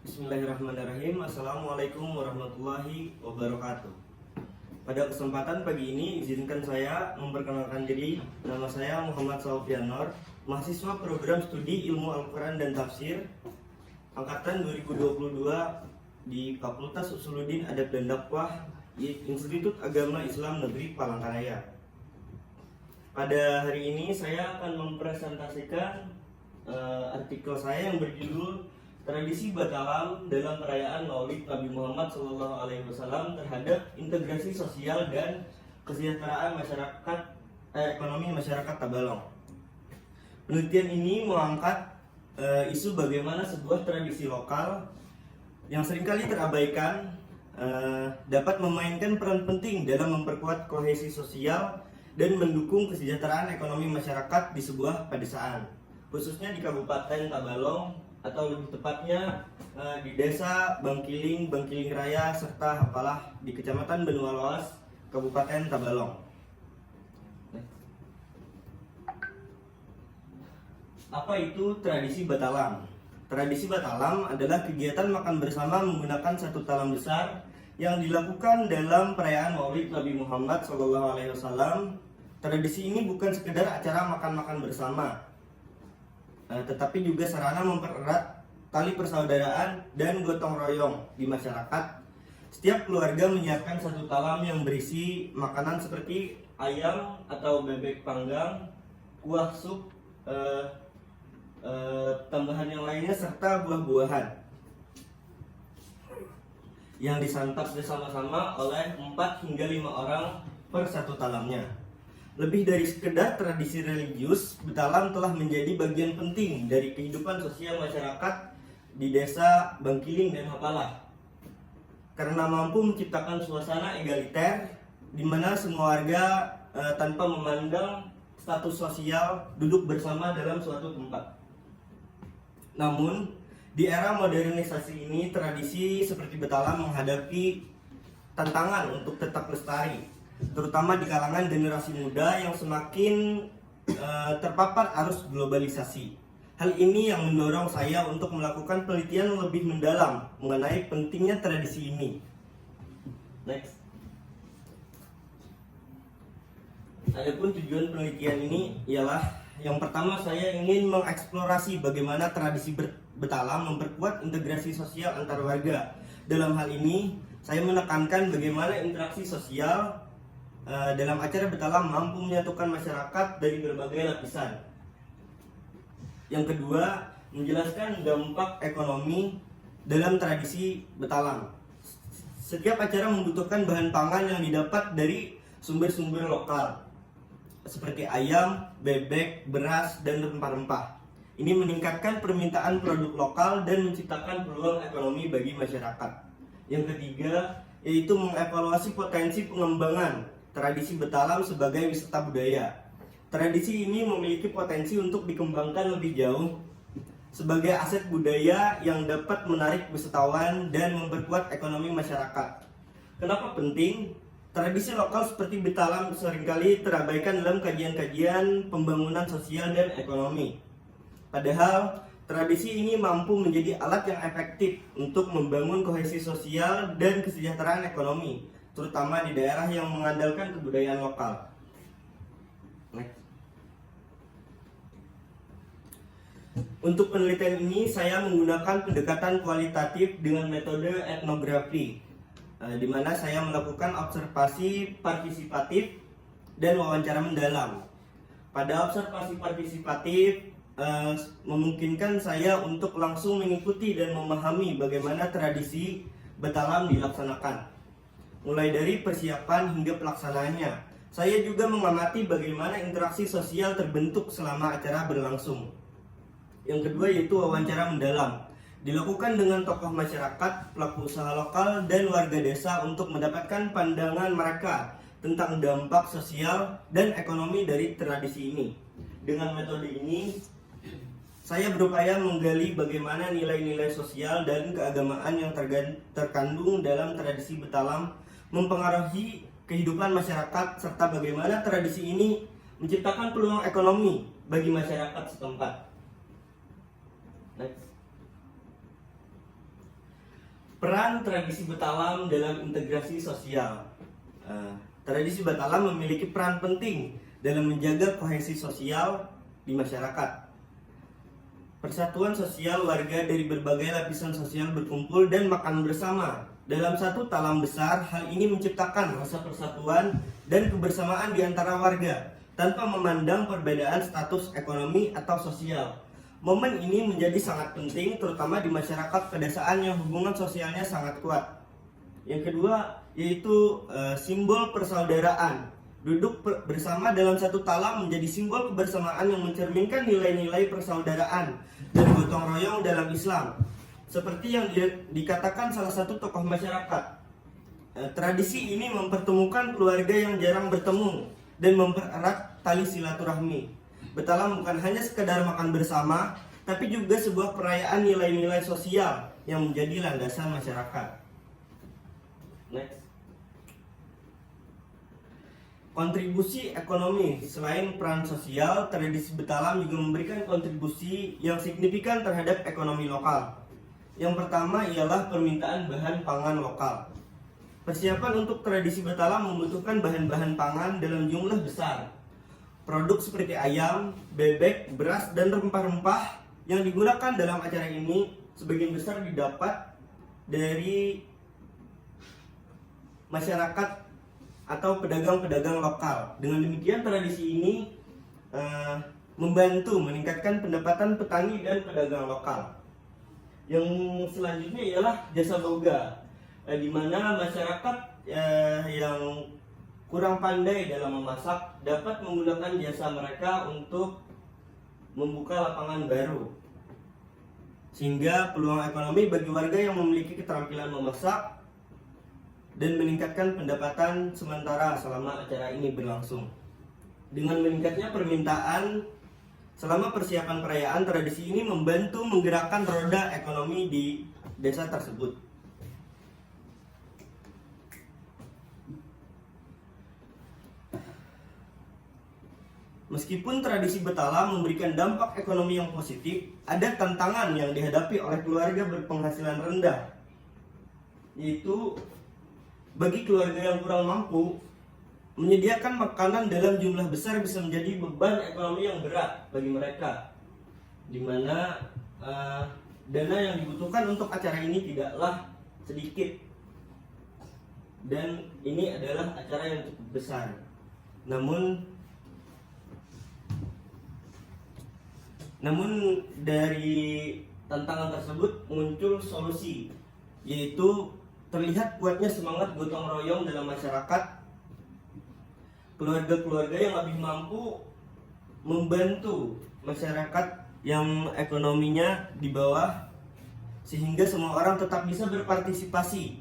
Bismillahirrahmanirrahim. Assalamualaikum warahmatullahi wabarakatuh. Pada kesempatan pagi ini izinkan saya memperkenalkan diri. Nama saya Muhammad Saufian Nur, mahasiswa program studi Ilmu Al-Quran dan Tafsir angkatan 2022 di Fakultas Usuluddin Adab dan Dakwah Institut Agama Islam Negeri Palangkaraya. Pada hari ini saya akan mempresentasikan artikel saya yang berjudul Tradisi Batalam dalam Perayaan Maulid Nabi Muhammad SAW terhadap integrasi sosial dan kesejahteraan masyarakat ekonomi masyarakat Tabalong. Penelitian ini mengangkat isu bagaimana sebuah tradisi lokal yang seringkali terabaikan dapat memainkan peran penting dalam memperkuat kohesi sosial dan mendukung kesejahteraan ekonomi masyarakat di sebuah pedesaan, khususnya di Kabupaten Tabalong, atau lebih tepatnya di Desa Bangkiling, Bangkiling Raya, serta Hapalah di Kecamatan Benua Loas, Kabupaten Tabalong. Apa itu tradisi Batalam? Tradisi Batalam adalah kegiatan makan bersama menggunakan satu talam besar yang dilakukan dalam perayaan Maulid Nabi Muhammad SAW. Tradisi ini bukan sekedar acara makan-makan bersama, tetapi juga sarana mempererat tali persaudaraan dan gotong royong di masyarakat. Setiap keluarga menyiapkan satu talam yang berisi makanan seperti ayam atau bebek panggang, kuah sup, tambahan yang lainnya, serta buah-buahan yang disantap bersama-sama oleh 4 hingga 5 orang per satu talamnya. Lebih dari sekedar tradisi religius, Batalam telah menjadi bagian penting dari kehidupan sosial masyarakat di Desa Bangkiling dan Hapalah, karena mampu menciptakan suasana egaliter di mana semua warga tanpa memandang status sosial duduk bersama dalam suatu tempat. Namun, di era modernisasi ini, tradisi seperti Batalam menghadapi tantangan untuk tetap lestari, terutama di kalangan generasi muda yang semakin terpapar arus globalisasi. Hal ini yang mendorong saya untuk melakukan penelitian lebih mendalam mengenai pentingnya tradisi ini. Next. Adapun tujuan penelitian ini ialah, yang pertama, saya ingin mengeksplorasi bagaimana tradisi Batalam memperkuat integrasi sosial antar warga. Dalam hal ini, saya menekankan bagaimana interaksi sosial dalam acara Batalam mampu menyatukan masyarakat dari berbagai lapisan. Yang kedua, menjelaskan dampak ekonomi dalam tradisi Batalam. Setiap acara membutuhkan bahan pangan yang didapat dari sumber-sumber lokal seperti ayam, bebek, beras, dan rempah-rempah. Ini meningkatkan permintaan produk lokal dan menciptakan peluang ekonomi bagi masyarakat. Yang ketiga, yaitu mengevaluasi potensi pengembangan tradisi Batalam sebagai wisata budaya. Tradisi ini memiliki potensi untuk dikembangkan lebih jauh sebagai aset budaya yang dapat menarik wisatawan dan memperkuat ekonomi masyarakat. Kenapa penting? Tradisi lokal seperti Batalam seringkali terabaikan dalam kajian-kajian pembangunan sosial dan ekonomi. Padahal tradisi ini mampu menjadi alat yang efektif untuk membangun kohesi sosial dan kesejahteraan ekonomi, terutama di daerah yang mengandalkan kebudayaan lokal. Next. Untuk penelitian ini, saya menggunakan pendekatan kualitatif dengan metode etnografi, di mana saya melakukan observasi partisipatif dan wawancara mendalam. Pada observasi partisipatif, memungkinkan saya untuk langsung mengikuti dan memahami bagaimana tradisi Batalam dilaksanakan, mulai dari persiapan hingga pelaksanaannya. Saya juga mengamati bagaimana interaksi sosial terbentuk selama acara berlangsung. Yang kedua yaitu wawancara mendalam, dilakukan dengan tokoh masyarakat, pelaku usaha lokal, dan warga desa untuk mendapatkan pandangan mereka tentang dampak sosial dan ekonomi dari tradisi ini. Dengan metode ini, saya berupaya menggali bagaimana nilai-nilai sosial dan keagamaan yang terkandung dalam tradisi Batalam mempengaruhi kehidupan masyarakat, serta bagaimana tradisi ini menciptakan peluang ekonomi bagi masyarakat setempat. Next. Peran tradisi Betalam dalam integrasi sosial. Tradisi Betalam memiliki peran penting dalam menjaga kohesi sosial di masyarakat. Persatuan sosial warga dari berbagai lapisan sosial berkumpul dan makan bersama dalam satu talam besar. Hal ini menciptakan rasa persatuan dan kebersamaan di antara warga tanpa memandang perbedaan status ekonomi atau sosial. Momen ini menjadi sangat penting terutama di masyarakat pedesaan yang hubungan sosialnya sangat kuat. Yang kedua yaitu simbol persaudaraan. Duduk bersama dalam satu talam menjadi simbol kebersamaan yang mencerminkan nilai-nilai persaudaraan dan gotong royong dalam Islam. Seperti yang dikatakan salah satu tokoh masyarakat, tradisi ini mempertemukan keluarga yang jarang bertemu dan mempererat tali silaturahmi. Betalam bukan hanya sekedar makan bersama, tapi juga sebuah perayaan nilai-nilai sosial yang menjadi landasan masyarakat. Next. Kontribusi ekonomi. Selain peran sosial, tradisi Betalam juga memberikan kontribusi yang signifikan terhadap ekonomi lokal. Yang pertama ialah permintaan bahan pangan lokal. Persiapan untuk tradisi Betalam membutuhkan bahan-bahan pangan dalam jumlah besar. Produk seperti ayam, bebek, beras, dan rempah-rempah yang digunakan dalam acara ini sebagian besar didapat dari masyarakat atau pedagang-pedagang lokal. Dengan demikian tradisi ini membantu meningkatkan pendapatan petani dan pedagang lokal. Yang selanjutnya ialah jasa boga, di mana masyarakat yang kurang pandai dalam memasak dapat menggunakan jasa mereka untuk membuka lapangan baru, sehingga peluang ekonomi bagi warga yang memiliki keterampilan memasak dan meningkatkan pendapatan sementara selama acara ini berlangsung. Dengan meningkatnya permintaan selama persiapan perayaan, tradisi ini membantu menggerakkan roda ekonomi di desa tersebut. Meskipun tradisi Betalam memberikan dampak ekonomi yang positif, ada tantangan yang dihadapi oleh keluarga berpenghasilan rendah, yaitu bagi keluarga yang kurang mampu, menyediakan makanan dalam jumlah besar bisa menjadi beban ekonomi yang berat bagi mereka, di mana dana yang dibutuhkan untuk acara ini tidaklah sedikit, dan ini adalah acara yang cukup besar. Namun dari tantangan tersebut muncul solusi, yaitu terlihat kuatnya semangat gotong royong dalam masyarakat. Keluarga-keluarga yang lebih mampu membantu masyarakat yang ekonominya di bawah, sehingga semua orang tetap bisa berpartisipasi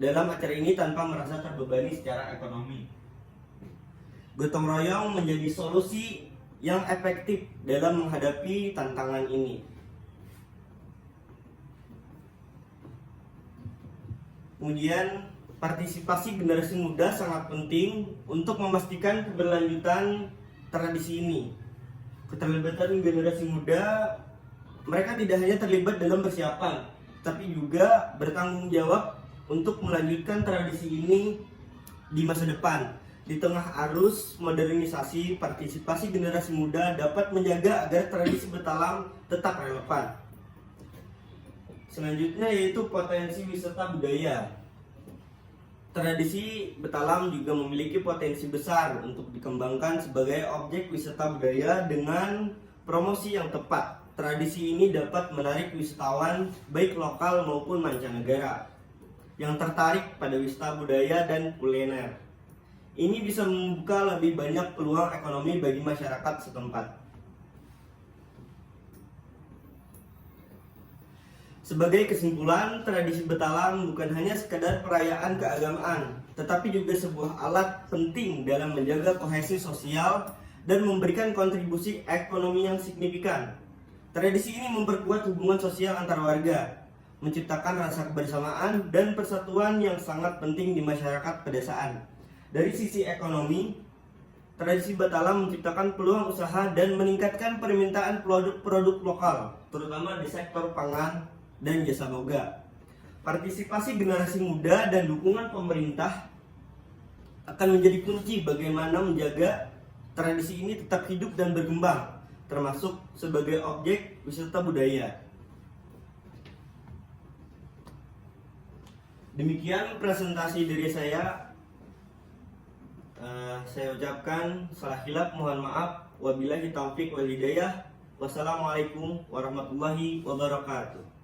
dalam acara ini tanpa merasa terbebani secara ekonomi. Gotong royong menjadi solusi yang efektif dalam menghadapi tantangan ini. Kemudian partisipasi generasi muda sangat penting untuk memastikan keberlanjutan tradisi ini. Keterlibatan generasi muda, mereka tidak hanya terlibat dalam persiapan, tapi juga bertanggung jawab untuk melanjutkan tradisi ini di masa depan. Di tengah arus modernisasi, partisipasi generasi muda dapat menjaga agar tradisi Betalam tetap relevan. Selanjutnya yaitu potensi wisata budaya. Tradisi Betalam juga memiliki potensi besar untuk dikembangkan sebagai objek wisata budaya dengan promosi yang tepat. Tradisi ini dapat menarik wisatawan baik lokal maupun mancanegara yang tertarik pada wisata budaya dan kuliner. Ini bisa membuka lebih banyak peluang ekonomi bagi masyarakat setempat. Sebagai kesimpulan, tradisi Betalam bukan hanya sekadar perayaan keagamaan, tetapi juga sebuah alat penting dalam menjaga kohesi sosial dan memberikan kontribusi ekonomi yang signifikan. Tradisi ini memperkuat hubungan sosial antar warga, menciptakan rasa kebersamaan dan persatuan yang sangat penting di masyarakat pedesaan. Dari sisi ekonomi, tradisi Betalam menciptakan peluang usaha dan meningkatkan permintaan produk-produk lokal, terutama di sektor pangan dan jasa boga. Partisipasi generasi muda dan dukungan pemerintah akan menjadi kunci bagaimana menjaga tradisi ini tetap hidup dan berkembang, termasuk sebagai objek wisata budaya. Demikian presentasi dari saya. Saya ucapkan salah khilaf, mohon maaf. Wabillahi taufik wal hidayah. Wassalamualaikum warahmatullahi wabarakatuh.